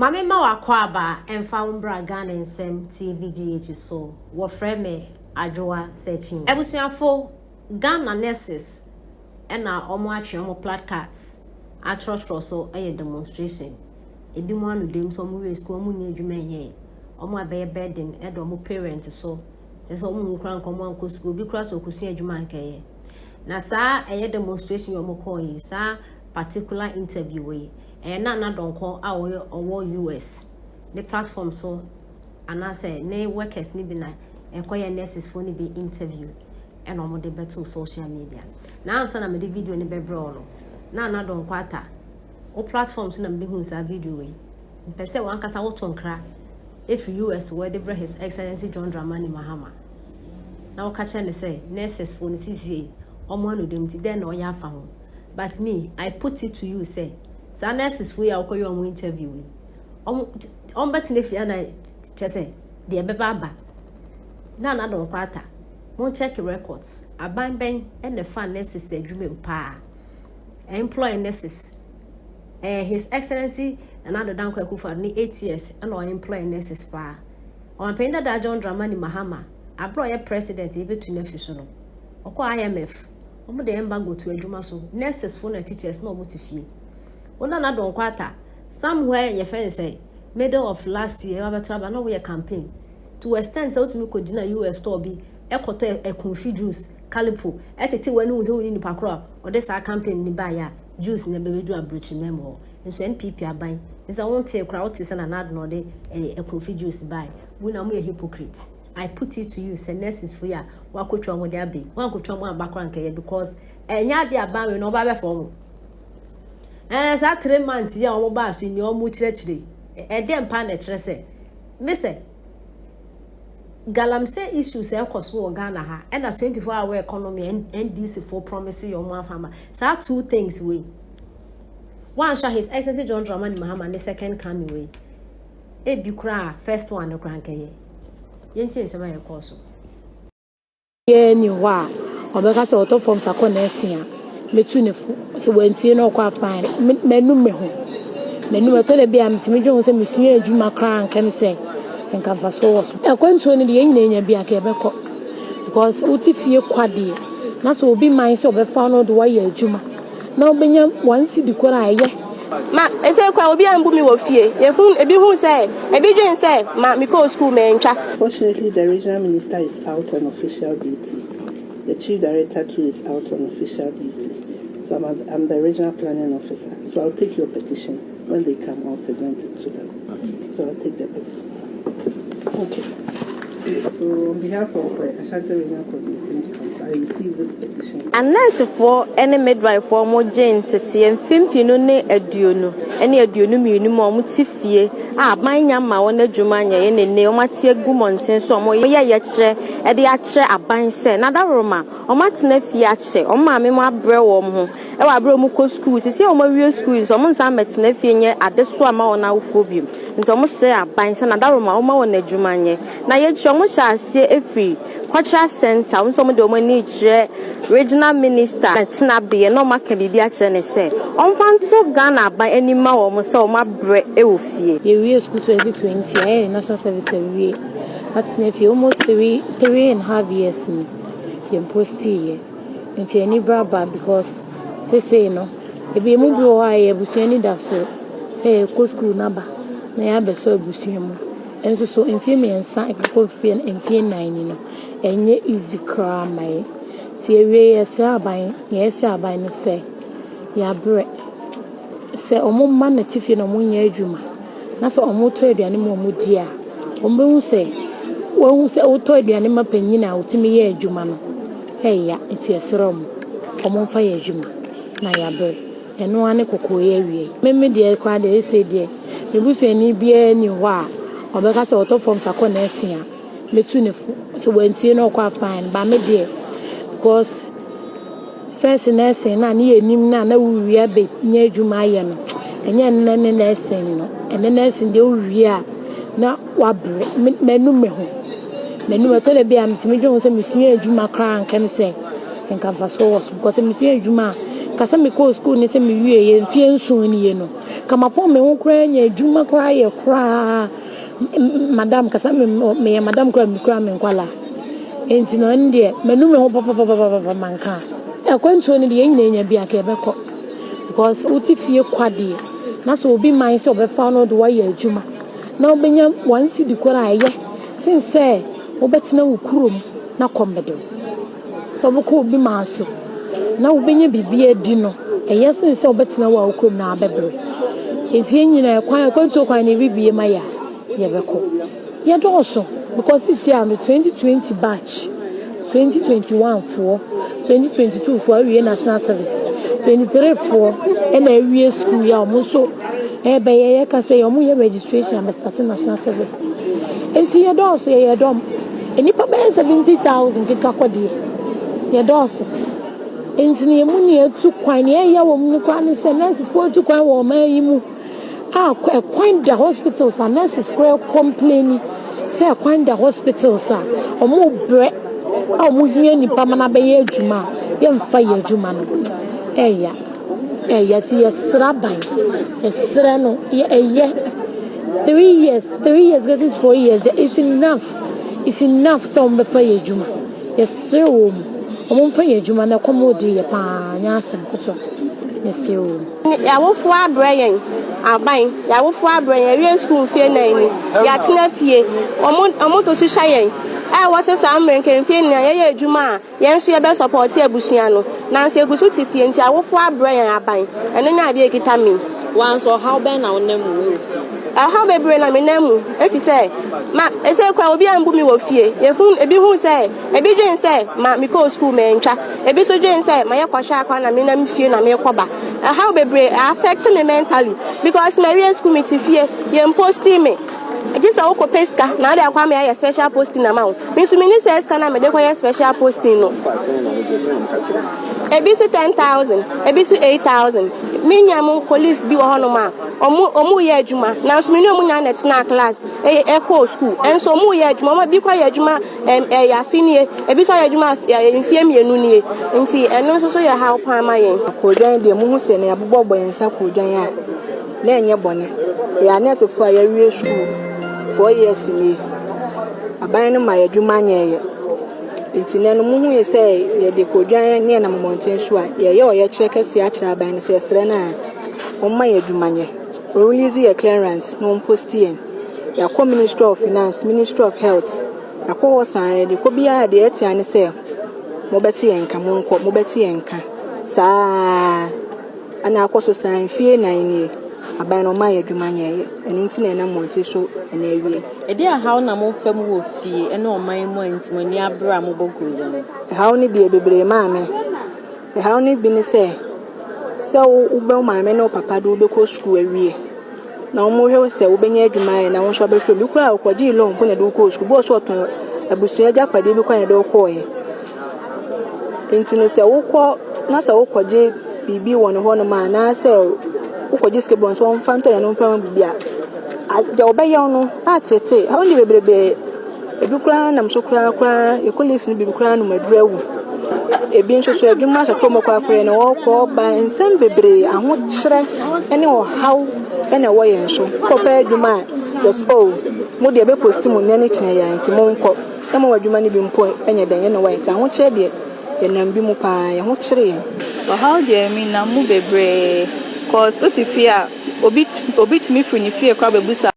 Mame ma wakwaba emfa umbra Ghana nsem TVGH so wo freme adwoa searching ebusuafo Ghana nurses ena omo atwe omo placards atrotro so eye demonstration ebi mo anu dem so mo we school mo nya adwuma ye omo abaye burden edo mo parents so just omo nkran nkomo anko school bi kura so kusu adwuma nkaye na saa eye demonstration yo mo call yi saa particular interview we na donko a owo US the platform so ana say na workers ni bi na ekoye nurses for ni bi interview and omo de beto social media na ansa na me de video ni bebro no na donko ata o platform so na me hu sa video we mpese wan kasa woto nkra if US where the His Excellency John Dramani Mahama na o ka chene say nurses for ni CCA omo anu dem ti den na o ya fa ho but me I put it to you say sa nurses for ya okoyo omo interview we on betine fia na chese de beba ba na don kwata mon check records aban ben and the fan nurses adwuma pa employ nurses His Excellency another dan kwa kufa ni 8 years and or employ nurses pa on penda da John Dramani Mahama abro ye president e betu na fiso no okọ IMF omo de embargo to adwuma so nurses for na teachers no motifie ona na don kwata somewhere your friend say middle of last year abeto no we campaign to extend so to me ko gina US store bi ekoto ekonfi juice calipo etete wani wo so ni pakro o de sa campaign ni ba ya juice na bebedu abrochi memo nso NPP aban nso won te kra wote se na nad no de ekonfi juice buy we na mo a hypocrite. I put it to you say nurses for ya wakotwa mo de abe wankotwa mo abakra nkaye because enya de aban we no ba be for mo sa 3 months ya omo ba so ni omo chirechire dem pa na chire se me se galamse issues e koso Ghana ha and a 24-hour economy NDC for promise your one farmer so two things we one shall His Excellency John Dramani Mahama and the second coming way e bi kra first one no krankaye yenti nsema ye koso ye ni wa obeka se auto form ta konesia metu ne fu so wantie no kwa fine menu me to le bia mtimi dwo se mesua adwuma kra nkan se nkan fa so wo ekwantuo ne de nya bia ka ebekọ because uti fie kwade na so obi man se obefa no do wa ya adwuma na obenya wansi di kwara aye ma ese kwa obi ambu mi wo fie ye fu ebi hu se ebi dwen se ma mi ko school me ntwa. Fortunately, the regional minister is out on official duty. The chief director too is out on official duty. So I'm the regional planning officer. So I'll take your petition. When they come, I'll present it to them. So I'll take the petition. Okay. So on behalf of Ashanti Regional Coordinating Council, I received this petition. Unless for any midwife for more Jane to see and Fimpino ne Adiono, any Adiono minimum mutifie, my yamma on the Jumania and a neomatia gumontin, so more yatre, at the atre a bine sen, another Roma, or Martin Fiache, or Mammy Brew, our Bromuco schools, see all my real schools, almost I'm at Sneffinia at the Swama on our phobium, and almost say a bine sen, another Roma on the Jumania. Now yet, almost shall see a free. Cultural Center, on some of the money, regional minister, and Snappy, and no market be a channel say. On one so Ghana by any more, so my bread, Eufy. You will school 2020, National Service every that's nephew almost 3.5 years. You post here into any braba because say no, if you move your eye, you see any that so say, go school number, may I be so bushimo. And so in film and sign coffee and fear 9 and ye easy cry my see yes by no say ya bread say omo man na tifi no munya adwuma na so omo to aduane mo mudi a omo say wo say o to aduane ma panyina otimi ye adwuma no hey ya enti esrom omo fa ye adwuma na ya bread eno ane kokoye awie meme de kwa de ese de mebusu ani bia ni ho a obeka se auto form ta konesia metu ne fu so wantie no kwa fine ba me de because first nursing na ni enim na wuwi abe nya adwuma aye no enye nne nursing no ene nursing de wuwi a na wabre menu to le bia mtimi dwo se mesua adwuma kra nkan se nkan fa so wo because mesua adwuma kasa me ko school ni se me wie ye mfie nso ni ye no kamapo me ho kura nya adwuma kura ye kura madam kasa me madam kura me nkwala enti no ndie manu me ho papa manka ekwantuo ne de nyina bi aka ebekọ because uti fie kwade na so obi man se obefa no de wa ye adwuma na obenya wansi di kura aye since obetina wukurom na kombedo so boko obi ma so na obenya bibia di no eye since obetina wa wukurom na abebre enti nyina kwantuo kwan ne bibie ma ya ye beko ye do because this year no 2020 batch 2021 for 2022 for we national service 23 for and we school ya mo so be ye ka say omo ye registration am starting national service and see ye dom eni pa ben 70,000 kika kwade ye do so enti ne mu ne atu kwan ye wo mu kwan se nurse for atu kwan wo man yi mu kwan the hospitals and nurses square complaining say kwan the hospitals omo bre omo hia nipa mana be ye adwuma ye mfa ye adwuma no eya ti yesraban yesra no ye 3 years getting 4 years it's enough so me fa ye adwuma yesra wo omo mfa ye adwuma na komodi ye pa nya asem koto yesra wo ya wo fu abrayen aban ya wo fu abrayen we school fie na ni ya tena fie omo to shisha yen what is American fee na ye adwuma ye nso ye be support abusua no na nso egusu ti fie nti awofo abrayan aban eno nya ade ekita mi wan so how ben na onemu how be bre na me namu efi say ma ese kwa obi ambu mi wo fie ye fun ebi hu say ebi dwen say ma mi ko school me ntwa ebi so dwen say ma ye kwahwa akwa na me nam fie na me koba how be bre affect me mentally because my real school me ti fie ye imposting me just a woko pesca na dey akwa me ya special posting amount me so me ni say scan na me dey kwa special posting no ebi so 10,000 ebi so 8,000 me nyam police bi wo hono ma omu ye adwuma na so me ni omu nya net na class e school enso omu ye adwuma ma bi kwa ye adwuma ya finie ebi so ye adwuma mfie mienu nie nti eno so ye how pan ma yen kodwan de mu hu se na ya bobbo yensa kodwan a na enye bone ya net fo ya wie school 4 years ni aban no ma ya adwuma nyeye nti nenu mu hu ye say ye de kodwan ne na momonten so a ye o ye cheke si a kira aban no se sere na o ma ya adwuma nye o release your clearance no post yen ya ko Ministry of Finance, Ministry of Health ya ko wosan de ko bia de etia ne say mo beti yenka mo nko mo beti yenka saa ana akoso san fie nan ni aban no ma ya adwuma nyeye enu nti na monte so na ewie edi a how na mo fam wo fie ene o man mo nti mani abra mo bokuzo no how ni de bebre ma me how ni bi ni say so ube ma me no papa do be ko school awie na mo hwe say wo benya adwuma na wo so be hwe bi kura akwaji loan ko na do ko school bo so ton abusua ja pade bi kwa na do ko ye nti no say wo ko na say wo kwaje bibi won ho no ma na say wo kwaje skebon so mfa nto ya no mfa bibia de obaye no atete how ni bebrebe ebi kura na mso kura ekolisi ni bibi kura no madurawu ebi nso so adwuma ka komo kwa kwa na wo ko ba nsem bebre aho kyere ene wo haw ene wo yen so ko pa adwuma yes oh mo de be post mu ne kyene ya nti mo nko e mo adwuma ni bi mpo enye den ye no wa nti aho kyere de ye nam bi mu pa ye ho kyere ye how do I mean na mu bebre cause what if ya obi timi free ni fie kwa bebusa